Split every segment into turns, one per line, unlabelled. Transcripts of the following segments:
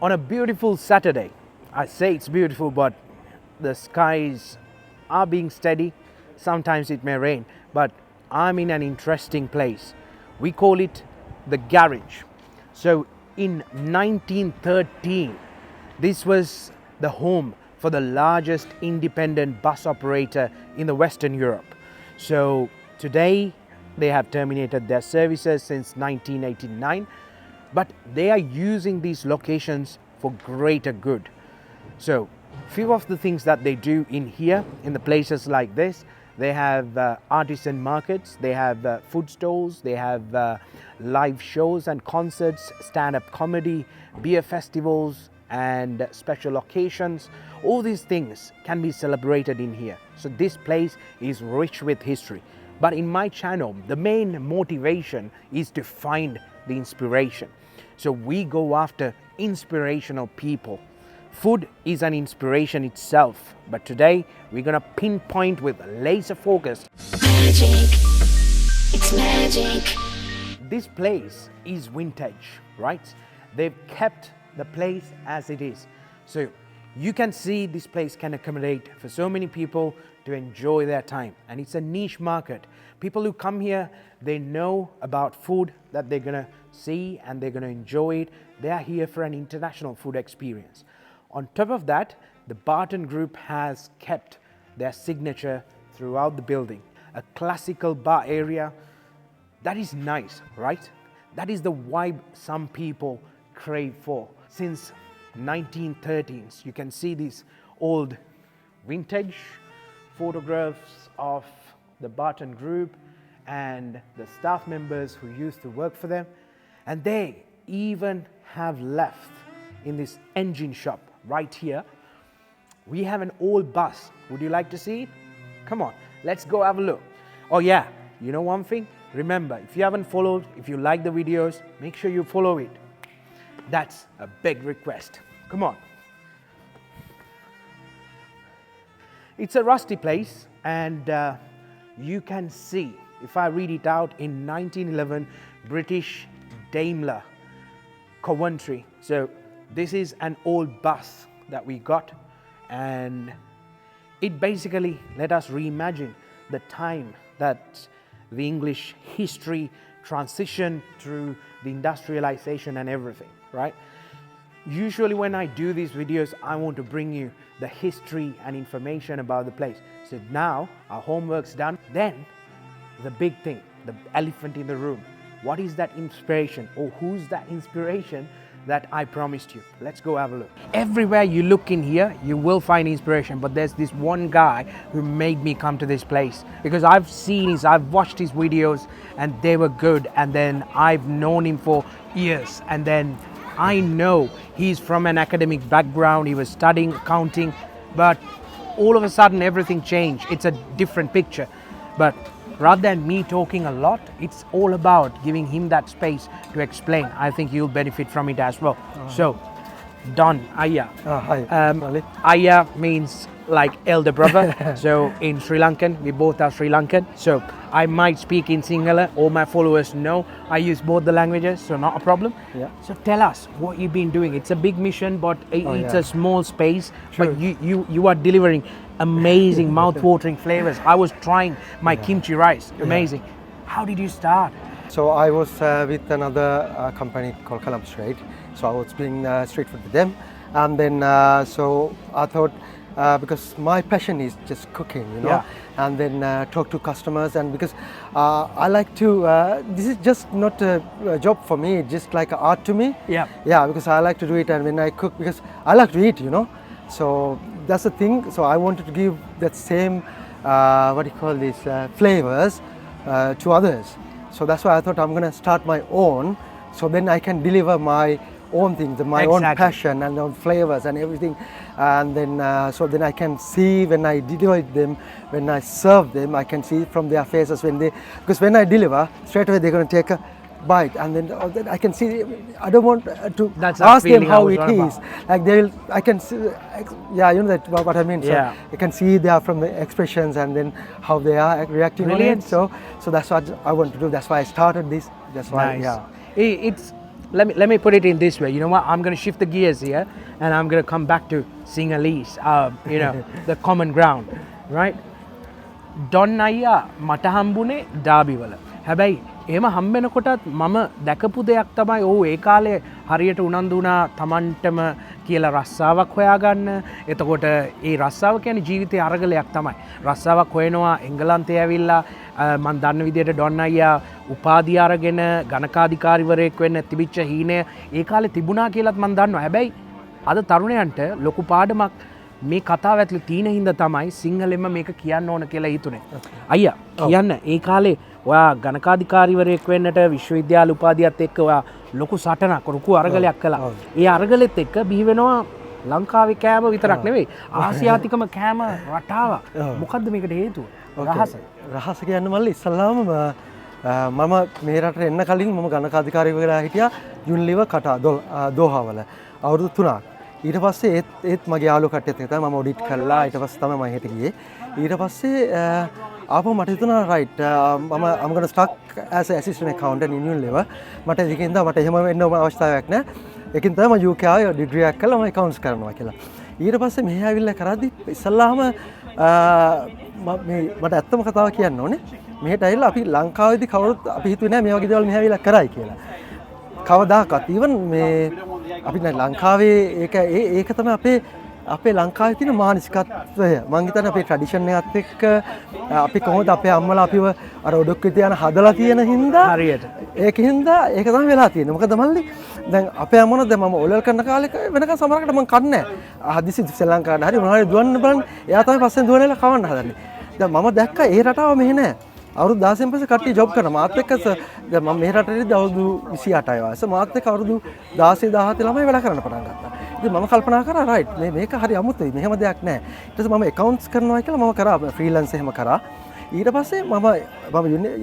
On a beautiful Saturday, I say it's beautiful, but the skies are being steady. Sometimes it may rain, but I'm in an interesting place. We call it the garage. So in 1913, this was the home for the largest independent bus operator in the Western Europe. So today they have terminated their services since 1989, but they are using these locations for greater good. So few of the things that they do in here, in the places like this, they have artisan markets, they have food stalls, they have live shows and concerts, stand-up comedy, beer festivals and special occasions. All these things can be celebrated in here. So this place is rich with history. But in my channel, the main motivation is to find the inspiration. So we go after inspirational people. Food is an inspiration itself, but today we're gonna pinpoint with laser focus.
Magic, it's magic.
This place is vintage, right? They've kept the place as it is. So you can see this place can accommodate for so many people to enjoy their time. And it's a niche market. People who come here, they know about food that they're gonna see and they're gonna enjoy it. They are here for an international food experience. On top of that, the Barton Group has kept their signature throughout the building. A classical bar area, that is nice, right? That is the vibe some people crave for. Since 1913s, you can see these old vintage photographs of the Barton Group and the staff members who used to work for them. And they even have left in this engine shop right here. We have an old bus. Would you like to see it? Come on, let's go have a look. Oh yeah, you know one thing? Remember, if you haven't followed, if you like the videos, make sure you follow it. That's a big request. Come on. It's a rusty place, and you can see, if I read it out, in 1911, British Daimler, Coventry. So this is an old bus that we got, and it basically let us reimagine the time that the English history transitioned through the industrialization and everything, right? Usually when I do these videos, I want to bring you the history and information about the place. So now our homework's done. Then the big thing, the elephant in the room. What is that inspiration, or who's that inspiration that I promised you? Let's go have a look. Everywhere you look in here, you will find inspiration, but there's this one guy who made me come to this place, because I've watched his videos and they were good, and then I've known him for years, and then I know he's from an academic background, he was studying accounting, but all of a sudden everything changed. It's a different picture. But rather than me talking a lot, it's all about giving him that space to explain. I think you'll benefit from it as well. So, Don Ayya.
Hi.
Ayya means like elder brother. So in Sri Lankan, we both are Sri Lankan. So I might speak in Sinhala. All my followers know I use both the languages, so not a problem.
Yeah.
So tell us what you've been doing. It's a big mission, but it's a small space.
Sure.
But you are delivering amazing mouth-watering flavors. I was trying my kimchi rice. Amazing. How did you start?
So I was with another company called Kalam Street. So I was doing street food with them, and then so I thought, because my passion is just cooking, you know, and then talk to customers, and because I like to, this is just not a job for me, it's just like art to me.
Yeah.
Yeah, because I like to do it, and when I cook, because I like to eat, you know, so that's the thing. So I wanted to give that same, what do you call this, flavors to others. So that's why I thought I'm gonna start my own, so then I can deliver my own things, my own passion and own flavors and everything, and then so then I can see when I deliver them, when I serve them, I can see from their faces when they, because when I deliver, straight away they're going to take a bite, and then I can see. I don't want to ask them how it is. Like they will, I can see, yeah, you know that what I mean. So
yeah.
you can see there from the expressions and then how they are reacting.
Brilliant.
On it. So that's what I want to do. That's why I started this. That's why,
nice.
yeah.
It's let me put it in this way. You know what? I'm going to shift the gears here, and I'm going to come back to Sinhalese. The common ground, right? Don අයියා මට හම්බුනේ ඩාබි වල. හැබැයි එහෙම හම්බෙනකොටත් මම දැකපු දෙයක් තමයි ඔව් ඒ කාලේ හරියට උනන්දු වුණා Tamanටම කියලා රස්සාවක් හොයාගන්න. එතකොට ඒ රස්සාව කියන්නේ ජීවිතයේ අරගලයක් තමයි. රස්සාවක් හොයනවා එංගලන්තේ ඇවිල්ලා මම දන්න විදිහට ඩොන් අයියා උපාධිය අරගෙන ගණකාධිකාරිවරයෙක් වෙන්න තිබිච්ච හීනය ඒ කාලේ තිබුණා කියලාත් මම දන්නවා. හැබැයි අද තරුණයන්ට ලොකු පාඩමක් මේ කතාව ඇතුළේ තියෙන හින්දා තමයි සිංහලෙන්ම මේක කියන්න ඕන කියලා හිතුනේ. අයියා කියන්න ඒ කාලේ ඔයා ගණකාධිකාරිවරයෙක් වෙන්නට විශ්වවිද්‍යාල උපාධියත් එක්ක ඔයා ලොකු සටනක් ලොකු අරගලයක් කළා. ඒ අරගලෙත් එක්ක බිහි වෙනවා ලංකාවේ කෑම විතරක් නෙවෙයි ආසියාතිකම කෑම රටාව. මොකද්ද මේකට හේතුව?
රහස කියන්න මල්ලි ඉස්සල්ලාම මම මේ රටට එන්න කලින් මම ගණකාධිකාරිවරයා හිටියා යුනිලිවර් කටා දෝහාවල අවුරුදු 3ක්. ඊට පස්සේ ඒත් මගේ යාළුවෝ කට්ටියත් එක්ක මම ඔඩිට් කළා. ඊට පස්සේ තමයි මම හෙට ගියේ. ඊට පස්සේ ආපහු මට හිතුණා right I'm going to stuck as an assistant accountant in Unilever. මට ඒකෙන්ද මට එහෙම වෙන්න අවශ්‍යතාවයක් නැහැ. ඒකෙන් තමයි මම UK ආවේ ඩිග්‍රී එකක් කළා මම accounts කරනවා කියලා. ඊට පස්සේ මෙහෙ ආවිල්ලා කරද්දි ඉස්සල්ලාම මට ඇත්තම කතාව කියන්න ඕනේ. මෙහෙට ඇවිල්ලා අපි ලංකාවේදී කවුරුත් අපි හිතුවේ නැහැ මේ වගේ දේවල් මෙහෙ ආවිල්ලා කරයි කියලා. කවදාකවත් even මේ අපි ලංකාවේ ඒක තමයි අපේ ලංකාවේ තියෙන මානසිකත්වය. මං හිතන්නේ අපේ ට්‍රැඩිෂන් එකත් එක්ක අපි කොහොමද අපේ අම්මලා අපිව අර ඔඩොක්කේ තියන හදලා තියෙන හින්දා
හරියට
ඒකින්ද ඒක තමයි වෙලා තියෙන්නේ. මොකද මල්ලි දැන් අපේ අම්මන දැන් මම ඔලල් කරන කාලේ වෙනකන් සමහරකට මං කන්නේ නැහැ. හදිසි ශ්‍රී ලංකාවට හරි මොනවා හරි දුවන්න බලන්න එයා තමයි පස්සෙන් දුවනලා කවන්න හදන්නේ. දැන් මම දැක්කා ඒ රටාව මෙහෙ නැහැ. අවුරුදු 16න් පස්සේ කට්ටිය ජොබ් කරනවා. මාත් එක්ක දැන් මම මේ රටේදී අවුරුදු 28යි වයස. මාත් එක්ක අවුරුදු 16 17 ළමයි වැඩ කරන්න පටන් ගත්තා. ඉතින් මම කල්පනා කරා රයිට් මේක හරි අමුතුයි. මෙහෙම දෙයක් නැහැ. ඊට පස්සේ මම accounts කරනවා කියලා මම කරා ෆ්‍රීලන්ස් එහෙම කරා. ඊට පස්සේ මම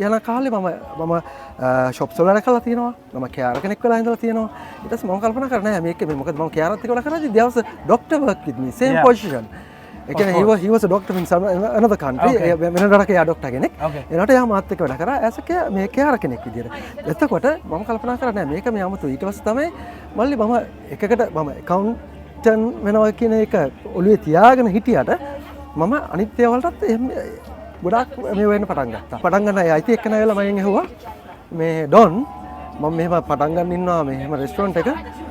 යන කාලේ මම shops වල වැඩ කරලා තියෙනවා. මම කෙයාර කෙනෙක් වෙලා ඉඳලා තියෙනවා. ඊට පස්සේ මම කල්පනා කරා නෑ මේක මොකද මම කෙයාරත් එක්ක වැඩ කරද්දී there was a doctor work with me same position. he was a doctor in another country. වෙන රටක යා ડોක්ටර් කෙනෙක්. එනකොට යා මාත් එක්ක වැඩ කරා as a මේ කෙයාර කෙනෙක් විදියට. එතකොට මම කල්පනා කරා නෑ මේක මේ 아무තු ඊට පස්සේ තමයි මල්ලි මම එකකට මම accountant වෙනවා කියන එක ඔළුවේ තියාගෙන හිටියට මම අනිත් ඒවා වලටත් ගොඩාක් මේ වෙන්න පටන් ගත්තා. පටන් ගන්න අය අයිති එක්කන වෙලා මගෙන් ඇහුවා මේ ඩොන් මම මෙහෙම පටන් ගන්න ඉන්නවා මෙහෙම රෙස්ටොරන්ට් එක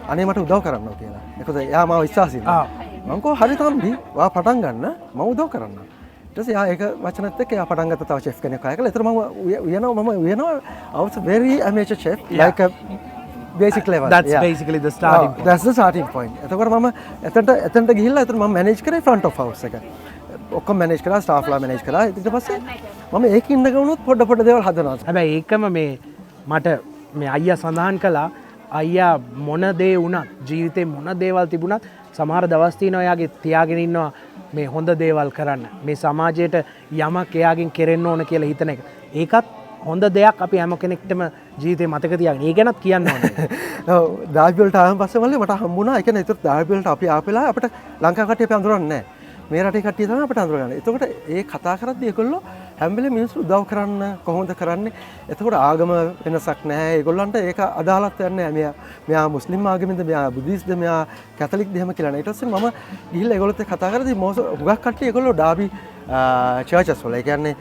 අනේ මට උදව් කරන්න කියලා. ඒකද එයා මාව විශ්වාසීද? මම කෝ හරි තම්බි වා පටන් ගන්න මම උදව් කරන්න. ඊට පස්සේ එයා ඒක වචනත් එක්ක එයා පටන් ගත්තා තව chef කෙනෙක් අයකලා. ඒතර මම උයනවා I was a very amateur chef like a basic level.
That's basically the starting point.
That's the starting point. එතකොට මම එතනට ගිහිල්ලා එතන මම manage කරේ front of house එක. ඔක්කොම මැනේජ් කරා ස්ටාෆ්ලා මැනේජ් කරා. ඊට පස්සේ මම ඒකින් ඉඳගෙන උනොත් පොඩ දේවල් හදනවා.
හැබැයි ඒකම මේ මට මේ අයියා සඳහන් කළා අයියා මොන දේ වුණත් ජීවිතේ මොන දේවල් තිබුණත් සමහර දවස් තියෙනවා එයාගේ තියාගෙන ඉන්නවා මේ හොඳ දේවල් කරන්න. මේ සමාජයට යමක් එයාගෙන් කෙරෙන්න ඕන කියලා හිතන එක. ඒකත් හොඳ දෙයක් අපි හැම කෙනෙක්ටම ජීවිතේ මතක තියාගෙන. ඒ ගැනත් කියන්න ඕනේ.
ඔව් දාර්බි වලට ආවන් පස්සේ මල්ලි මට හම්බුණා. ඒ කියන්නේ ඒතර දාර්බි වලට අපි ආපෙලා අපිට ලංකා කට්ටිය අපි අඳුරන්නේ නැහැ. මේ රටේ කට්ටිය තමයි අපිට අඳුරගන්නේ. එතකොට ඒ කතා කරද්දී ඒගොල්ලෝ හැම වෙලේම මිනිස්සු උදව් කරන්න කොහොමද කරන්නේ? එතකොට ආගම වෙනසක් නැහැ. ඒගොල්ලන්ට ඒක අදාළත් වෙන්නේ නැහැ. මෙයා මුස්ලිම් ආගමෙන්ද මෙයා බුද්දිස්ට්ද මෙයා කැතලික්ද එහෙම කියලා නෑ. ඊට පස්සේ මම ගිහිල්ලා ඒගොල්ලොත් එක්ක කතා කරද්දී හුඟක් කට්ටිය ඒගොල්ලෝ ඩාබි චර්චස් වල. ඒ කියන්නේ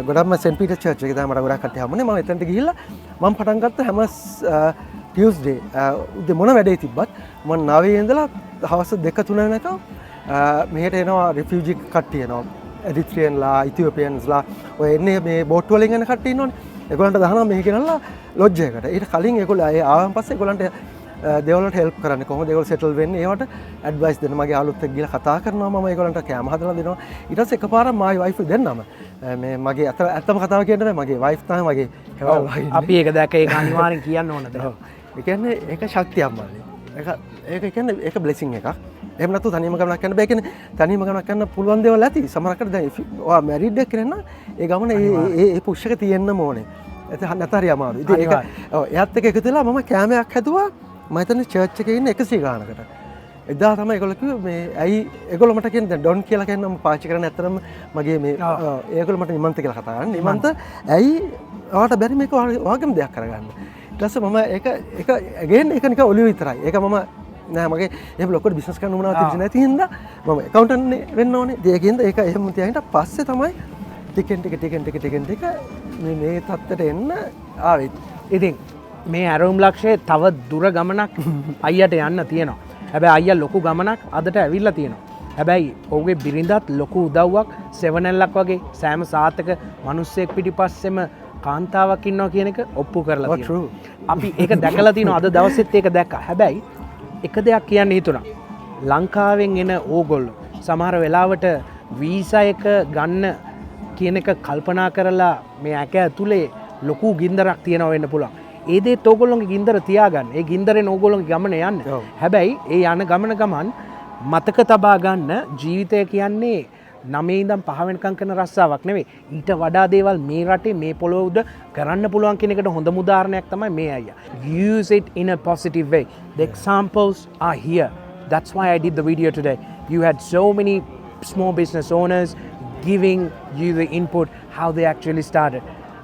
ගොඩක්ම සෙන්ට් පීටර් චර්ච් එකේ තමයි මට ගොඩක් කට්ටිය හම්බුනේ. මම එතනට ගිහිල්ලා මම පටන් ගත්ත හැම ටියුස්ඩේ උදේ මොන වැඩේ තිබ්බත් මම 9 ඉඳලා හවස 2 3 වෙනකම් මෙහෙට එනවා රිෆියුජි කට්ටිය එනවා. එරිත්‍රියන්ලා ඉතියෝපියන්ස්ලා ඔය එන්නේ මේ බෝට් වලින් එන කට්ටිය ඉන්නවනේ. ඒගොල්ලන්ට දානවා මෙහෙ ගෙනල්ලා ලොජ් එකකට. ඊට කලින් ඒගොල්ලෝ ආවන් පස්සේ ඒගොල්ලන්ට දේවල් වලට හෙල්ප් කරන්නේ කොහොමද ඒගොල්ලෝ සෙටල් වෙන්නේ ඒවට ඇඩ්වයිස් දෙන්න. මගේ යාළුවොත් එක්ක ගිහලා කතා කරනවා මම ඒගොල්ලන්ට කෑම හදලා දෙනවා. ඊට පස්සේ එකපාරක් මායි වයිෆ් දෙන්නම මේ මගේ ඇත්තම කතාව කියන්න බෑ මගේ වයිෆ් තමයි මගේ කවල් වගේ.
අපි ඒක දැක ඒක අනිවාර්යෙන් කියන්න ඕනද?
ඒ කියන්නේ ඒක ශක්තියක් මල්ලි. ඒක කියන්නේ ඒක බ්ලෙසිං එකක්. එහෙම නැතු තනියම ගමනක් යන්න බෑ කියන්නේ තනියම ගමනක් යන්න පුළුවන් දේවල් ඇති. සමහරකට දැන් ඔයා මැරිඩ් එකක් කරන ඒ ගමන ඒ පුෂ් එක තියෙන්නම ඕනේ. නැත්නම් හරි අමාරුයි. ඉතින් ඒක ඔව් එයාත් එක්ක එකතු වෙලා මම කැමයක් හැදුවා. මම හිතන්නේ චර්ච් එකේ ඉන්න 100 ගානකට. එදා තමයි ඒගොල්ලෝ කිව්වේ මේ ඇයි ඒගොල්ලෝ මට කියන්නේ දැන් ඩොන් කියලා කියන්නේ මම පාවිච්චි කරන්නේ ඇත්තටම මගේ මේ ඒගොල්ලෝ මට නිමන්ත කියලා කතා කරන්නේ. නිමන්ත ඇයි ඔයාලට බැරි මේක ඔයාගේම දෙයක් කරගන්න. ඊට මම ඒක again ඒක නිකන් ඔලිය විතරයි. ඒක මම නෑ මගේ එහෙම ලොකුට බිස්නස් කරන්න මොනවද තිබුණේ නැති හින්දා මම accountant වෙන්න ඕනේ. ඒකින්ද ඒක එහෙම තියාගෙන පස්සේ තමයි ටිකෙන් ටික මේ තත්ත්වයට එන්න ආවෙත්.
ඉතින් මේ ඇරවුම් ලක්ෂයේ තව දුර ගමනක් අයියට යන්න තියෙනවා. හැබැයි අයියා ලොකු ගමනක් අදට ඇවිල්ලා තියෙනවා. හැබැයි ඔහුගේ බිරිඳත් ලොකු උදව්වක් සෙවනැල්ලක් වගේ සෑම සාතක මිනිස්සෙක් පිටිපස්සෙම කාන්තාවක් ඉන්නවා කියන එක ඔප්පු කරලා තියෙනවා. අපි ඒක දැකලා තිනවා අද දවසෙත් ඒක දැක්කා. හැබැයි එක දෙයක් කියන්න හිතුණා. ලංකාවෙන් එන ඕගොල්ලෝ සමහර වෙලාවට වීසා එක ගන්න කියන එක කල්පනා කරලා මේ ඇක ඇතුලේ ලොකු ගින්දරක් තියෙනවා වෙන්න පුළුවන්. ඒ දේත් ඕගොල්ලෝගේ ගින්දර තියාගන්න. ඒ ගින්දරෙන් ඕගොල්ලෝගේ ගමන යන්න. හැබැයි ඒ යන ගමන් මතක තබා ගන්න ජීවිතය කියන්නේ 9 ඉඳන් 5 වෙනකම් කරන රස්සාවක් නෙවෙයි. ඊට වඩා දේවල් මේ රටේ මේ පොළොව උඩ කරන්න පුළුවන් කියන එකට හොඳම උදාහරණයක් තමයි මේ අයියා. Use it in a positive way. The examples are here. That's why I did the video today. You had so many small business owners giving you the input how they actually started.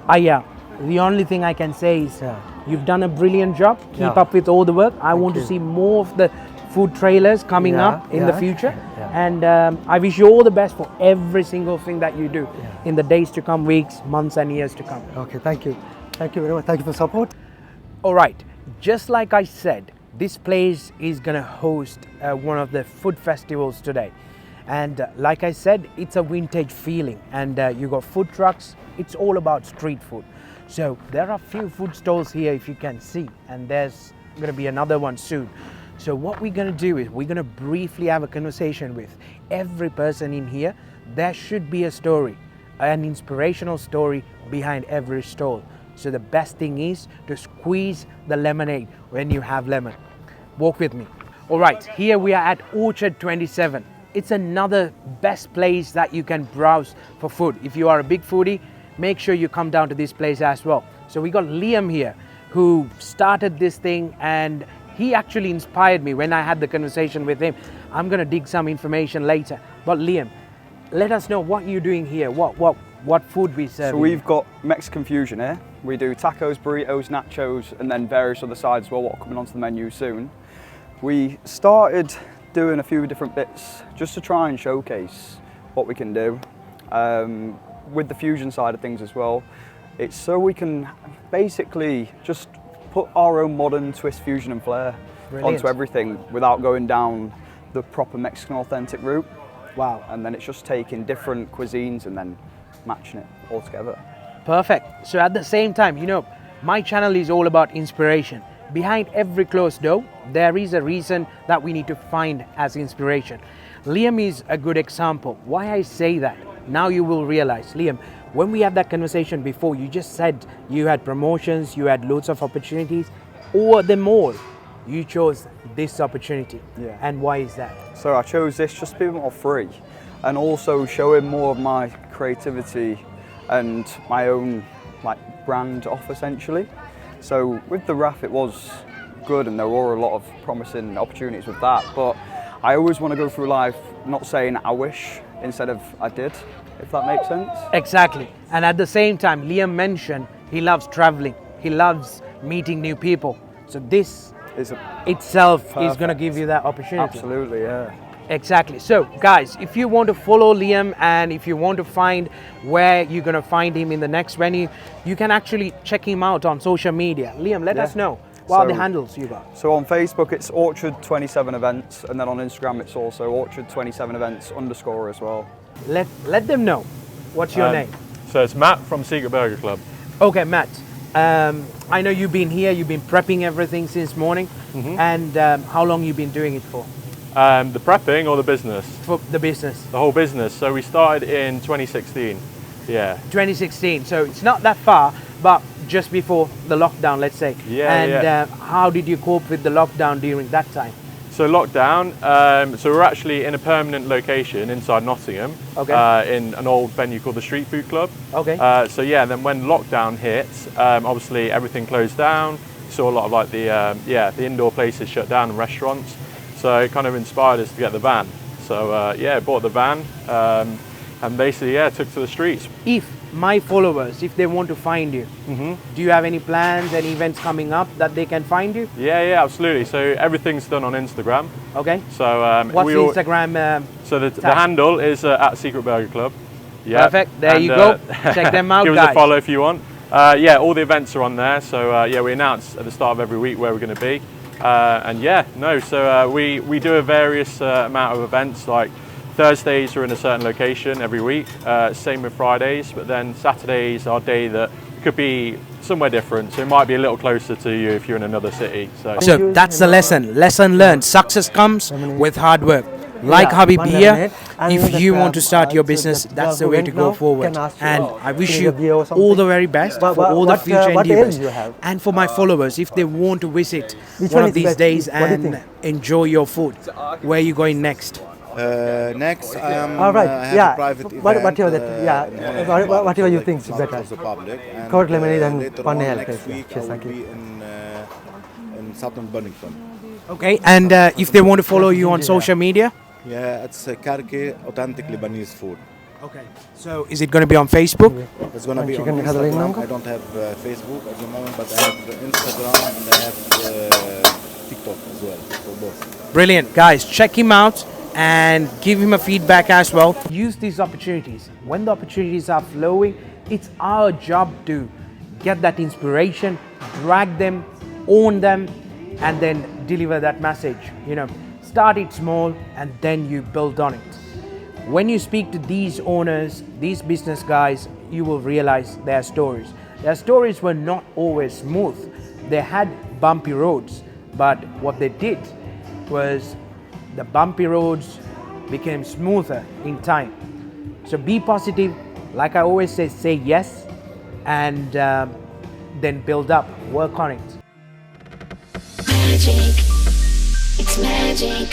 Ayya, the only thing I can say is you've done a brilliant job. Keep up with all the work. I want to see more of the food trailers coming up in the future. And I wish you all the best for every single thing that you do in the days to come, weeks, months and years to come.
Okay, thank you. Thank you very much. Thank you for support.
All right, just like I said, this place is going to host one of the food festivals today. And like I said, it's a vintage feeling. And you got food trucks. It's all about street food. So there are few food stalls here if you can see. And there's going to be another one soon. So what we're going to do is we're going to briefly have a conversation with every person in here. There should be a story, an inspirational story behind every stall. So the best thing is to squeeze the lemonade when you have lemon. Walk with me. All right, here we are at Orchard 27. It's another best place that you can browse for food. If you are a big foodie, make sure you come down to this place as well. So we got Liam here who started this thing, and he actually inspired me when I had the conversation with him. I'm going to dig some information later. But Liam, let us know what you're doing here. What food we serve.
So we've got Mexican fusion here. We do tacos, burritos, nachos, and then various other sides as well, what are coming onto the menu soon. We started doing a few different bits just to try and showcase what we can do. With the fusion side of things as well, it's so we can basically just put our own modern twist, fusion and flair onto everything without going down the proper Mexican authentic route.
Wow.
And then it's just taking different cuisines and then matching it all together.
Perfect. So at the same time, you know, my channel is all about inspiration. Behind every closed door, there is a reason that we need to find as inspiration. Liam is a good example. Why I say that, now you will realize. Liam, when we had that conversation before, you just said you had promotions, you had loads of opportunities. Over them all, you chose this opportunity.
Yeah.
And why is that?
So I chose this just to be more free and also showing more of my creativity and my own brand off essentially. So with the RAF it was good and there were a lot of promising opportunities with that, but I always want to go through life not saying I wish instead of I did, if that makes sense.
Exactly. And at the same time, Liam mentioned he loves traveling, he loves meeting new people. So this itself is going to give you that opportunity.
Absolutely, yeah.
Exactly. So guys, if you want to follow Liam and if you want to find where you're going to find him in the next venue, you can actually check him out on social media. Liam, let us know. What are the handles you got?
So on Facebook it's Orchard27 Events, and then on Instagram it's also Orchard27 Events _ as well.
Let them know. What's your name?
So it's Matt from Secret Burger Club.
Okay, Matt. I know you've been here, you've been prepping everything since morning. And how long you been doing it for?
The prepping or the business?
For the business.
The whole business. So we started in 2016. Yeah.
2016. So it's not that far, but just before the lockdown, let's say.
Yeah.
And how did you cope with the lockdown during that time?
So lockdown. So we're actually in a permanent location inside Nottingham.
Okay.
In an old venue called the Street Food Club.
Okay.
So yeah, then when lockdown hit, obviously everything closed down. Saw a lot of the indoor places shut down and restaurants. So it kind of inspired us to get the van. So bought the van and basically took to the streets.
If my followers, if they want to find you, do you have any plans, any events coming up that they can find you?
Yeah, absolutely. So everything's done on Instagram.
Okay.
So
What's the Instagram?
So the handle is at Secret Burger Club. Yeah.
Perfect. There you go. Check them out,
give
guys.
us a follow if you want. Yeah, all the events are on there. So yeah, we announce at the start of every week where we're going to be. So we do a various amount of events. Like Thursdays are in a certain location every week. Same with Fridays, but then Saturdays are a day that could be somewhere different. So it might be a little closer to you if you're in another city.
So that's the lesson. Lesson learned. Success comes with hard work. Like
Yeah,
Habib
1
here,
minute. And
if
that,
you want to start your
so
business,
that
that's the
who
way
went
to go
now
forward.
can ask you,
And I wish
can
you
a beer or
all
something?
the very best
But
for all the
what,
future
what
endeavors.
else you have?
And for my followers, if they want to visit
Which
one
one
of
is
these
best?
days
What do you
and
think?
enjoy your food, where are you going next?
Next, I am.
All right.
I have
Yeah.
a private event.
Whatever that.
in
Yeah.
Holland,
Whatever you
like
think is
it's
better.
also public. And,
Cold lemonade and
later
one
on
ale,
next
please.
week
Yes,
I
thank
will
you.
be in Southern Burlington.
Okay, and if they want to follow you on social media?
Yeah, it's Karki Authentic Lebanese food.
Okay, so is it going to be on Facebook?
It's gonna
And
be on
chicken هذا اللي
Instagram.
نعمله؟
I don't have Facebook at the moment, but I have Instagram and I have TikTok as well for both.
Brilliant, guys, check him out and give him a feedback as well. Use these opportunities. When the opportunities are flowing, it's our job to get that inspiration, drag them, own them, and then deliver that message. You know, start it small and then you build on it. When you speak to these owners, these business guys, you will realize their stories. Their stories were not always smooth. They had bumpy roads, but what they did was the bumpy roads became smoother in time. So be positive. Like I always say yes, and then build up, work on it.
Magic. It's magic.